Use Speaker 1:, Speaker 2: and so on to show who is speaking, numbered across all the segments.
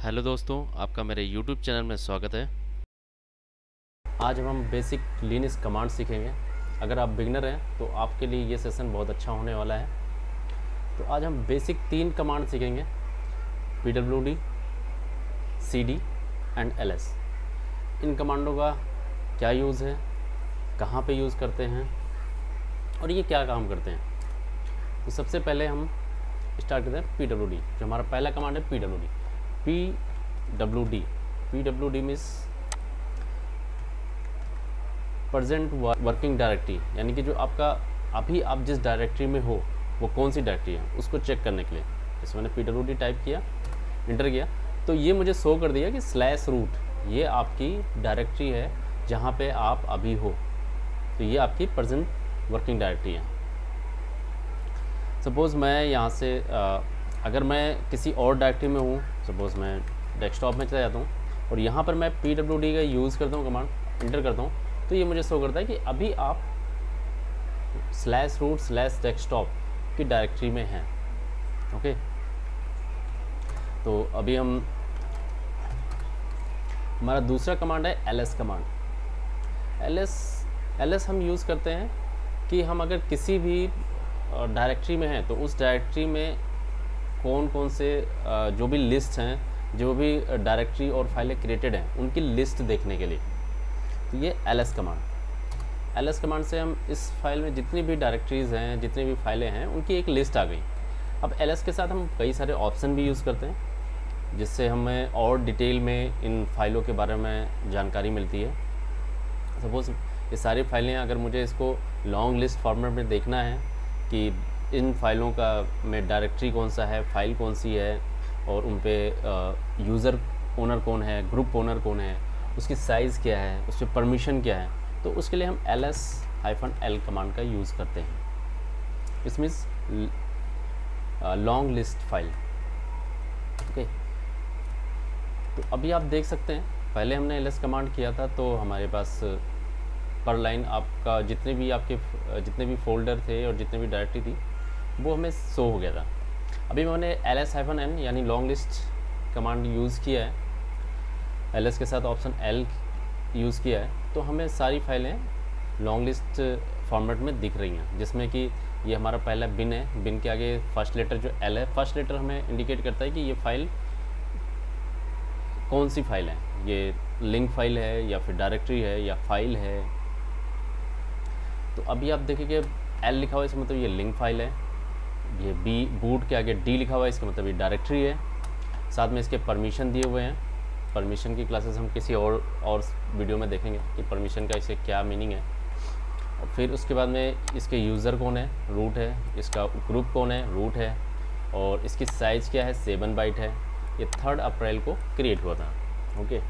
Speaker 1: Hello दोस्तों, आपका मेरे YouTube चैनल में स्वागत है। आज हम बेसिक लिनक्स कमांड सीखेंगे। अगर आप बिगनर हैं तो आपके लिए ये सेशन बहुत अच्छा होने वाला है। तो आज हम बेसिक 3 कमांड सीखेंगे, pwd, cd एंड ls। इन कमांडों का क्या यूज़ है, कहाँ पे यूज़ करते हैं और ये क्या काम करते हैं। तो सबसे पहले हम स्टार्ट करते हैं pwd। जो हमारा पहला कमांड है pwd। pwd means present working directory, यानी कि जो आपका अभी आप जिस डायरेक्टरी में हो वो कौन सी डायरेक्टरी है उसको चेक करने के लिए। जैसे मैंने pwd टाइप किया, इंटर किया, तो ये मुझे शो कर दिया कि /root ये आपकी डायरेक्टरी है जहाँ पे आप अभी हो। तो ये आपकी प्रेजेंट वर्किंग डायरेक्टरी है। सपोज़ मैं यहाँ से अगर मैं किसी और डायरेक्टरी में हूँ, सपोज़ मैं डेस्कटॉप में चला जाता हूँ और यहाँ पर मैं pwd का यूज़ करता हूँ, कमांड इंटर करता हूँ, तो ये मुझे शो करता है कि अभी आप /root/desktop की डायरेक्टरी में हैं। ओके, तो अभी हमारा दूसरा कमांड है ls कमांड। ls हम यूज़ करते हैं कि हम अगर किसी भी डायरेक्टरी में हैं तो उस डायरेक्टरी में कौन कौन से जो भी लिस्ट हैं, जो भी डायरेक्टरी और फाइलें क्रिएटेड हैं, उनकी लिस्ट देखने के लिए। तो ये ls कमांड से हम इस फाइल में जितनी भी डायरेक्टरीज़ हैं, जितनी भी फाइलें हैं, उनकी एक लिस्ट आ गई। अब ls के साथ हम कई सारे ऑप्शन भी यूज़ करते हैं जिससे हमें और डिटेल में इन फाइलों के बारे में जानकारी मिलती है। सपोज़ ये सारी फाइलें, अगर मुझे इसको लॉन्ग लिस्ट फॉर्मेट में देखना है कि इन फाइलों का में डायरेक्टरी कौन सा है, फाइल कौन सी है और उन पे यूज़र ओनर कौन है, ग्रुप ओनर कौन है, उसकी साइज़ क्या है, उस पर परमिशन क्या है, तो उसके लिए हम ls-l कमांड का यूज़ करते हैं। इस means long list file. Okay, तो अभी आप देख सकते हैं पहले हमने ls कमांड किया था तो हमारे पास पर लाइन आपका जितने भी फोल्डर थे और जितने भी डायरेक्टरी थी वो हमें शो हो गया था। अभी मैंने ls-n यानी लॉन्ग लिस्ट कमांड यूज़ किया है, ls के साथ ऑप्शन l यूज़ किया है, तो हमें सारी फाइलें लॉन्ग लिस्ट फॉर्मेट में दिख रही हैं, जिसमें कि ये हमारा पहला बिन है। बिन के आगे फर्स्ट लेटर जो l है, फर्स्ट लेटर हमें इंडिकेट करता है कि ये फाइल कौन सी फाइल है, ये लिंक फाइल है या फिर डायरेक्टरी है या फाइल है। तो अभी आप देखिए L लिखा हुआ है, इसका मतलब ये लिंक फाइल है। ये B बूट के आगे D लिखा हुआ है, इसका मतलब ये डायरेक्टरी है। साथ में इसके परमिशन दिए हुए हैं। परमिशन की क्लासेस हम किसी और वीडियो में देखेंगे कि परमिशन का इसे क्या मीनिंग है। और फिर उसके बाद में इसके यूज़र कौन है, रूट है, इसका ग्रुप कौन है, रूट है, और इसकी साइज़ क्या है, 7 बाइट है। ये 3 अप्रैल को क्रिएट हुआ था। ओके,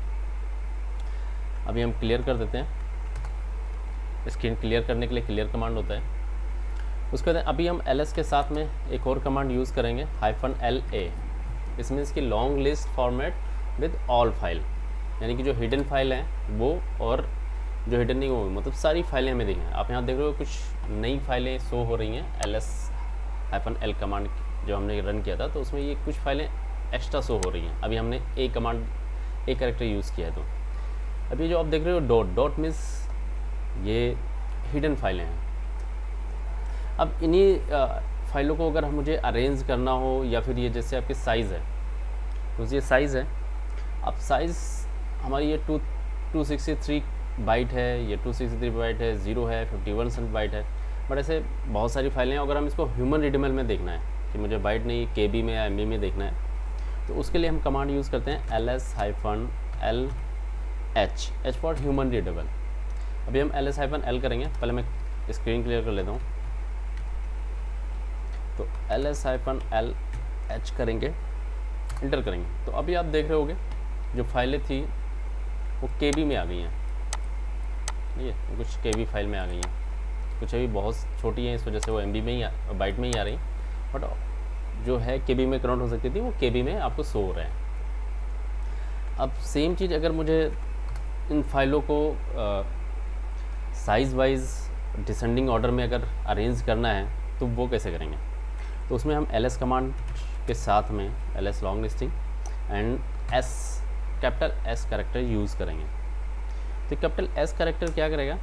Speaker 1: अभी हम क्लियर कर देते हैं। स्क्रीन क्लियर करने के लिए क्लियर कमांड होता है। उसके बाद अभी हम ls के साथ में एक और कमांड यूज़ करेंगे, -la। इसमें इसकी long list format with all file, यानी कि जो हिडन फाइल हैं वो और जो हिडन नहीं हो, मतलब सारी फाइलें हमें देखें। आप यहाँ देख रहे हो कुछ नई फाइलें शो हो रही हैं ls-l कमांड जो हमने रन किया था, तो उसमें ये कुछ फाइलें एक्स्ट्रा शो हो रही हैं। अभी हमने एक कैरेक्टर यूज़ किया है। तो अभी जो आप देख रहे हो डॉट मीन्स ये हिडन फाइलें हैं। अब इन्हीं फाइलों को अगर मुझे अरेंज करना हो, या फिर ये जैसे आपकी साइज़ है, तो ये साइज़ है। अब साइज़ हमारी ये 263 बाइट है, ये 263 बाइट है, 0 है, 51 बाइट है। बट ऐसे बहुत सारी फाइलें हैं। अगर हम इसको ह्यूमन रीडेबल में देखना है कि मुझे बाइट नहीं KB में या MB में देखना है, तो उसके लिए हम कमांड यूज़ करते हैं ls-l h for human readable. अभी हम ls-l करेंगे। पहले मैं स्क्रीन क्लियर कर लेता हूँ। तो ls-l h करेंगे, इंटर करेंगे, तो अभी आप देख रहे होगे जो फाइलें थी वो KB में आ गई हैं। ये कुछ KB फाइल में आ गई हैं, कुछ अभी बहुत छोटी हैं, इस वजह से वो MB में ही बाइट में ही आ रही, बट जो है KB में कन्वर्ट हो सकती थी वो KB में आपको शो हो रहा है। अब सेम चीज़ अगर मुझे इन फाइलों को साइज़ वाइज डिसेंडिंग ऑर्डर में अगर अरेंज करना है तो वो कैसे करेंगे। तो उसमें हम ls कमांड के साथ में ls long listing and S, capital S character use करेंगे। तो कैपिटल एस कैरेक्टर क्या करेगा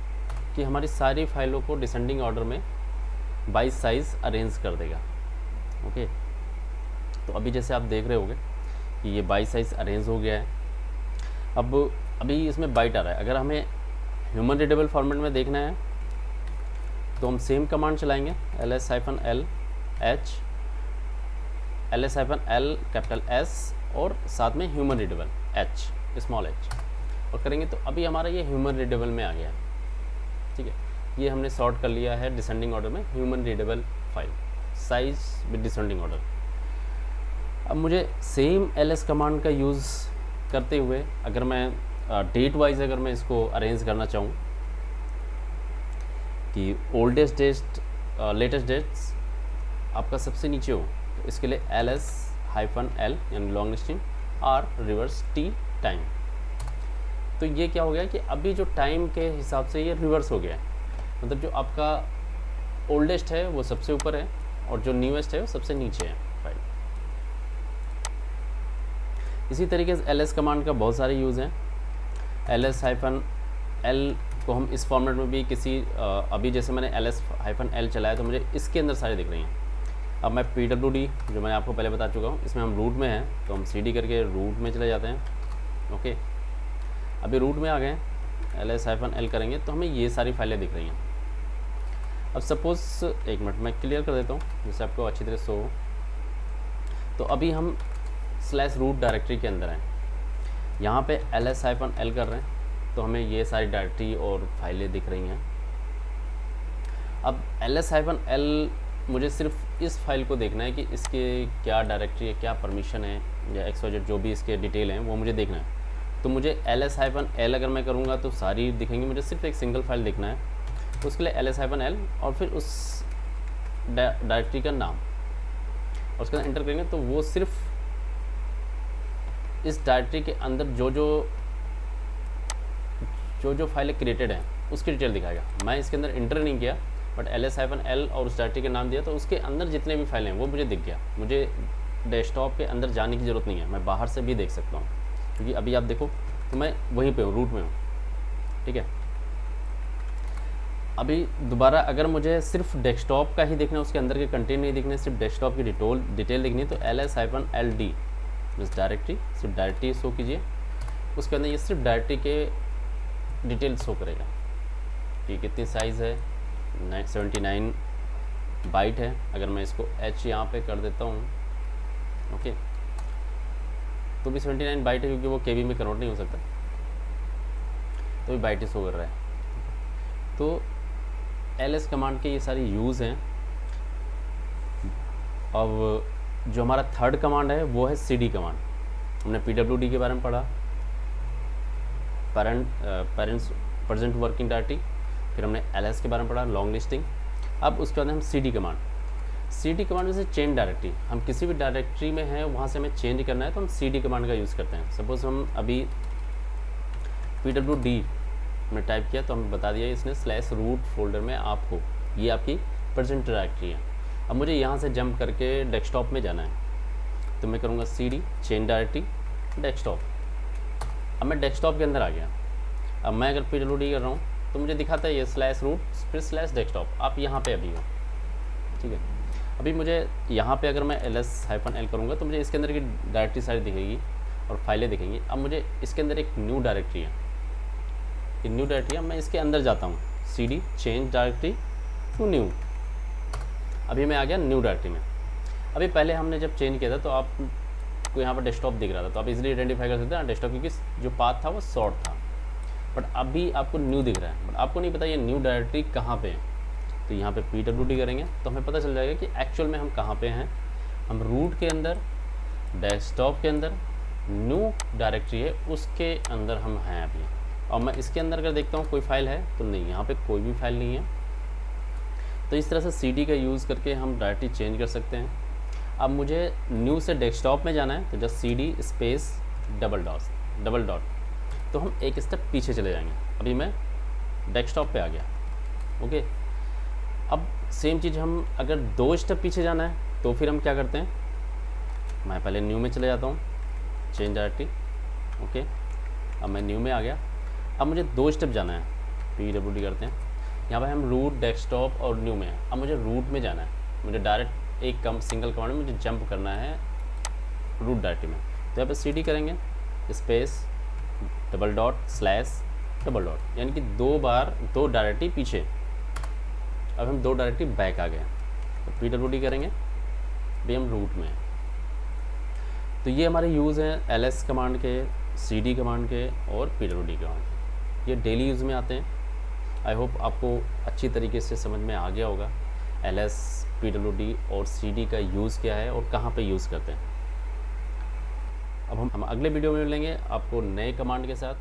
Speaker 1: कि हमारी सारी फाइलों को डिसेंडिंग ऑर्डर में बाय साइज़ अरेंज कर देगा। ओके, तो अभी जैसे आप देख रहे होंगे कि ये बाय साइज़ अरेंज हो गया है। अब अभी इसमें बाइट आ रहा है। अगर हमें ह्यूमन रीडेबल फॉर्मेट में देखना है तो हम सेम कमांड चलाएंगे, ls-l h, ls-l capital S और साथ में human readable h, small h, और करेंगे तो अभी हमारा ये ह्यूमन रीडेबल में आ गया है। ठीक है, ये हमने सॉर्ट कर लिया है डिसेंडिंग ऑर्डर में, human readable file size with descending order. अब मुझे सेम ls कमांड का यूज़ करते हुए अगर मैं डेट वाइज अगर मैं इसको अरेंज करना चाहूँ कि ओल्डेस्ट डेट लेटेस्ट डेट्स आपका सबसे नीचे हो, तो इसके लिए ls-l यानी long listing r reverse t time. तो ये क्या हो गया कि अभी जो टाइम के हिसाब से ये रिवर्स हो गया है, मतलब जो आपका ओल्डेस्ट है वो सबसे ऊपर है और जो न्यूएस्ट है वो सबसे नीचे है फाइल। इसी तरीके से ls कमांड का बहुत सारे यूज़ हैं। ls-l को हम इस फॉर्मेट में भी किसी अभी जैसे मैंने ls-l चलाया तो मुझे इसके अंदर सारे दिख रही हैं। अब मैं pwd जो मैंने आपको पहले बता चुका हूँ, इसमें हम रूट में हैं तो हम cd करके रूट में चले जाते हैं। ओके, अभी रूट में आ गए, ls-l करेंगे तो हमें ये सारी फाइलें दिख रही हैं। अब सपोज़ एक मिनट मैं क्लियर कर देता हूँ जिससे आपको अच्छी तरह शो हो। तो अभी हम /root डायरेक्टरी के अंदर हैं, यहाँ पे ls-l कर रहे हैं तो हमें ये सारी डायरेक्टरी और फाइलें दिख रही हैं। अब ls-l मुझे सिर्फ इस फाइल को देखना है कि इसके क्या डायरेक्टरी है, क्या परमिशन है या XYZ जो भी इसके डिटेल हैं वो मुझे देखना है। तो मुझे ls-l अगर मैं करूँगा तो सारी दिखेंगी, मुझे सिर्फ एक सिंगल फाइल देखना है। तो उसके लिए ls-l और फिर उस डायरेक्टरी का नाम और उसके अंदर एंटर करेंगे तो वो सिर्फ इस डायरेक्टरी के अंदर जो फाइलें क्रिएटेड हैं उसकी डिटेल दिखाएगा। मैं इसके अंदर इंटर नहीं किया बट ls-l और उस डायरेक्टरी का नाम दिया तो उसके अंदर जितने भी फाइलें हैं वो मुझे दिख गया। मुझे डेस्कटॉप के अंदर जाने की ज़रूरत नहीं है, मैं बाहर से भी देख सकता हूँ क्योंकि अभी आप देखो तो मैं वहीं पे हूँ, रूट में हूँ। ठीक है, अभी दोबारा अगर मुझे सिर्फ डेस्कटॉप का ही देखना है, उसके अंदर के कंटेंट नहीं दिखने, सिर्फ डेस्कटॉप की डिटेल दिखनी है तो ls-ld बस डायरेक्टरी, सिर्फ डायरेक्टरी शो कीजिए। उसके अंदर ये सिर्फ डायरेक्टरी के डिटेल शो करेगा कि कितनी साइज़ है, 79 बाइट है। अगर मैं इसको h यहाँ पे कर देता हूँ, ओके, तो भी 79 बाइट है क्योंकि वो केबी में कन्वर्ट नहीं हो सकता, तो भी बाइट ही शो कर रहा है। तो ls कमांड के ये सारी यूज़ हैं। अब जो हमारा थर्ड कमांड है वो है cd कमांड। हमने pwd के बारे में पढ़ा, पेरेंट्स प्रेजेंट वर्किंग डायरेक्टरी, फिर हमने ls के बारे में पढ़ा, लॉन्ग लिस्टिंग। अब उसके बाद हम cd कमांड में से चेंज डायरेक्टरी, हम किसी भी डायरेक्टरी में हैं वहाँ से हमें चेंज करना है तो हम cd कमांड का यूज़ करते हैं। सपोज़ हम अभी pwd हमने टाइप किया तो हमें बता दिया इसने /root फोल्डर में आप हो, ये आपकी प्रेजेंट डायरेक्टरी है। अब मुझे यहाँ से जंप करके डेस्कटॉप में जाना है तो मैं करूँगा cd चेंज डायरेक्टरी डेस्कटॉप। अब मैं डेस्कटॉप के अंदर आ गया। अब मैं अगर pwd कर रहा हूँ तो मुझे दिखाता है ये /root फिर /डेस्कटॉप, आप यहाँ पे अभी हो। ठीक है, अभी मुझे यहाँ पे अगर मैं ls-l करूँगा तो मुझे इसके अंदर की डायरेक्टरी सारी दिखेगी और फाइलें दिखेंगी। अब मुझे इसके अंदर एक न्यू डायरेक्टरी है, ये न्यू डायरेक्टरी है, मैं इसके अंदर जाता हूँ, cd change directory to new. अभी मैं आ गया न्यू डायरेक्टरी में। अभी पहले हमने जब चेंज किया था तो आपको यहाँ पर डेस्कटॉप दिख रहा था तो आप इजीली आइडेंटिफाई कर सकते हैं डेस्कटॉप, क्योंकि जो पाथ था वो शॉर्ट था। बट अभी आपको न्यू दिख रहा है, बट आपको नहीं पता ये न्यू डायरेक्टरी कहाँ पे है। तो यहाँ पे pwd करेंगे तो हमें पता चल जाएगा कि एक्चुअल में हम कहाँ पे हैं। हम रूट के अंदर, डेस्कटॉप के अंदर न्यू डायरेक्टरी है उसके अंदर हम हैं अभी। और मैं इसके अंदर अगर देखता हूँ कोई फाइल है तो नहीं, यहाँ पे कोई भी फाइल नहीं है। तो इस तरह से cd का यूज़ करके हम डायरेक्टरी चेंज कर सकते हैं। अब मुझे न्यू से डेस्कटॉप में जाना है तो just cd space double dot, तो हम एक स्टेप पीछे चले जाएंगे। अभी मैं डेस्कटॉप पे आ गया। ओके, अब सेम चीज़ हम अगर 2 स्टेप पीछे जाना है तो फिर हम क्या करते हैं, मैं पहले न्यू में चले जाता हूँ, चेंज डायरेक्टरी। ओके, अब मैं न्यू में आ गया। अब मुझे 2 स्टेप जाना है, PWD करते हैं। यहाँ पर हम रूट, डेस्कटॉप और न्यू में हैं। अब मुझे रूट में जाना है, मुझे डायरेक्ट एक सिंगल कमांड में मुझे जंप करना है रूट डायरेक्टरी में। तो यहाँ पर CD करेंगे, स्पेस $// यानी कि 2 बार 2 डायरेक्टरी पीछे। अब हम 2 डायरेक्टरी बैक आ गए। तो PWD करेंगे, भी हम रूट में हैं। तो ये हमारे यूज़ हैं LS कमांड के, CD कमांड के और PWD कमांड के। ये डेली यूज़ में आते हैं। आई होप आपको अच्छी तरीके से समझ में आ गया होगा LS, PWD और CD का यूज़ क्या है और कहाँ पे यूज़ करते हैं। अब हम अगले वीडियो में मिलेंगे आपको नए कमांड के साथ।